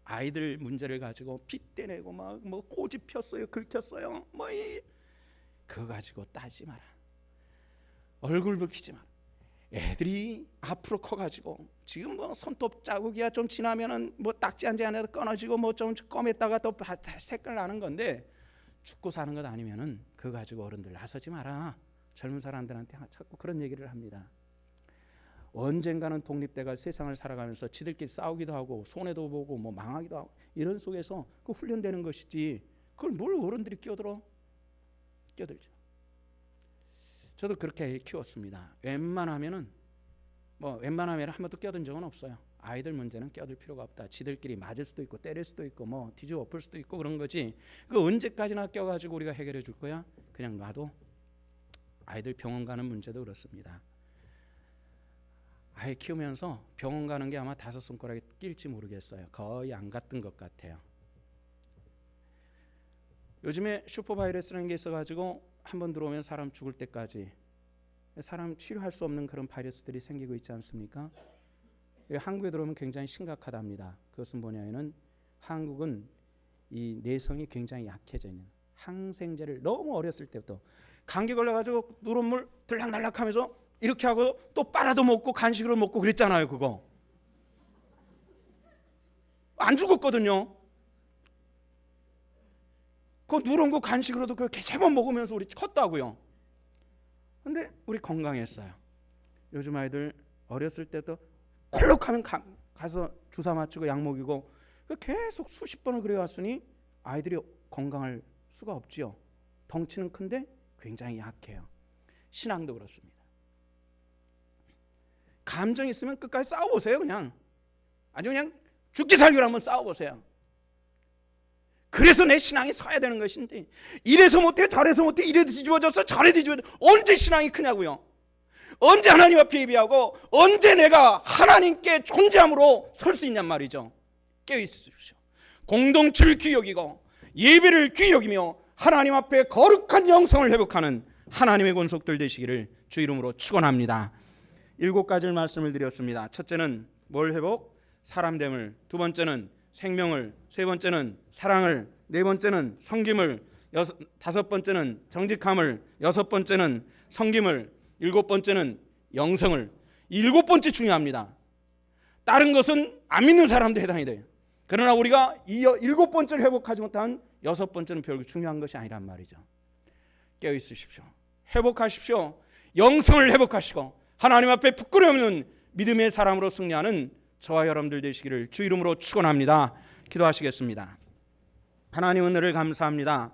아이들 문제를 가지고 빗대내고 막 뭐 꼬집 폈어요, 긁혔어요, 그거 가지고 따지지 마라. 얼굴 붉히지 마라. 애들이 앞으로 커가지고 지금 뭐 손톱 자국이야 좀 지나면은 뭐 딱지 한 지 안에도 끊어지고 뭐 좀 검했다가 또 색깔 나는 건데 죽고 사는 것 아니면은 그거 가지고 어른들 나서지 마라. 젊은 사람들한테 자꾸 그런 얘기를 합니다. 언젠가는 독립돼가 세상을 살아가면서 지들끼리 싸우기도 하고 손해도 보고 뭐 망하기도 하고 이런 속에서 그 훈련되는 것이지 그걸 뭘 어른들이 끼어들지. 저도 그렇게 키웠습니다. 웬만하면 한 번도 껴든 적은 없어요. 아이들 문제는 껴들 필요가 없다. 지들끼리 맞을 수도 있고 때릴 수도 있고 뭐 뒤집어 엎을 수도 있고 그런 거지. 그 언제까지나 껴가지고 우리가 해결해 줄 거야? 그냥 놔도. 아이들 병원 가는 문제도 그렇습니다. 아이 키우면서 병원 가는 게 아마 5손가락에 낄지 모르겠어요. 거의 안 갔던 것 같아요. 요즘에 슈퍼바이러스라는 게 있어가지고 한번 들어오면 사람 죽을 때까지 사람 치료할 수 없는 그런 바이러스들이 생기고 있지 않습니까? 한국에 들어오면 굉장히 심각하답니다. 그것은 뭐냐면은 한국은 이 내성이 굉장히 약해져 있는, 항생제를 너무 어렸을 때부터 감기 걸려가지고 누런 물 들락날락하면서 이렇게 하고 또 빨아도 먹고 간식으로 먹고 그랬잖아요. 그거 안 죽었거든요. 그 누런 거 간식으로도 그 제법 먹으면서 우리 컸다고요. 근데 우리 건강했어요. 요즘 아이들 어렸을 때도 콜록하면 가서 주사 맞추고 약 먹이고 계속 수십 번을 그래 왔으니 아이들이 건강할 수가 없지요. 덩치는 큰데 굉장히 약해요. 신앙도 그렇습니다. 감정 있으면 끝까지 싸워보세요. 그냥 아주 그냥 죽기 살기로 한번 싸워보세요. 그래서 내 신앙이 서야 되는 것인데 이래서 못해 저래서 못해 이래 뒤집어졌어 저래 뒤집어졌어. 언제 신앙이 크냐고요. 언제 하나님 앞에 예배하고 언제 내가 하나님께 존재함으로 설 수 있냔 말이죠. 깨어있으십시오. 공동체를 귀히 여기고 예배를 귀히 여기며 하나님 앞에 거룩한 영성을 회복하는 하나님의 권속들 되시기를 주 이름으로 축원합니다. 7가지를 말씀을 드렸습니다. 첫째는 뭘 회복? 사람됨을. 두 번째는 생명을. 세 번째는 사랑을. 네 번째는 섬김을. 다섯 번째는 정직함을. 여섯 번째는 섬김을. 일곱 번째는 영성을. 7번째 중요합니다. 다른 것은 안 믿는 사람도 해당이 돼요. 그러나 우리가 이 7번째를 회복하지 못한 6번째는 별로 중요한 것이 아니란 말이죠. 깨어 있으십시오. 회복하십시오. 영성을 회복하시고 하나님 앞에 부끄러움 없는 믿음의 사람으로 승리하는 저와 여러분들 되시기를 주 이름으로 축원합니다. 기도하시겠습니다. 하나님 은혜를 감사합니다.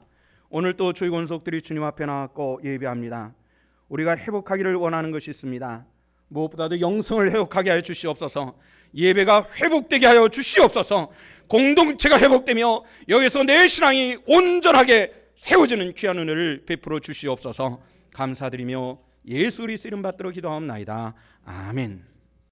오늘 또 저희 권속들이 주님 앞에 나왔고 예배합니다. 우리가 회복하기를 원하는 것이 있습니다. 무엇보다도 영성을 회복하게 하여 주시옵소서. 예배가 회복되게 하여 주시옵소서. 공동체가 회복되며 여기서 내 신앙이 온전하게 세워지는 귀한 은혜를 베풀어 주시옵소서. 감사드리며 예수 그리스도 이름 받들어 기도하옵나이다. 아멘.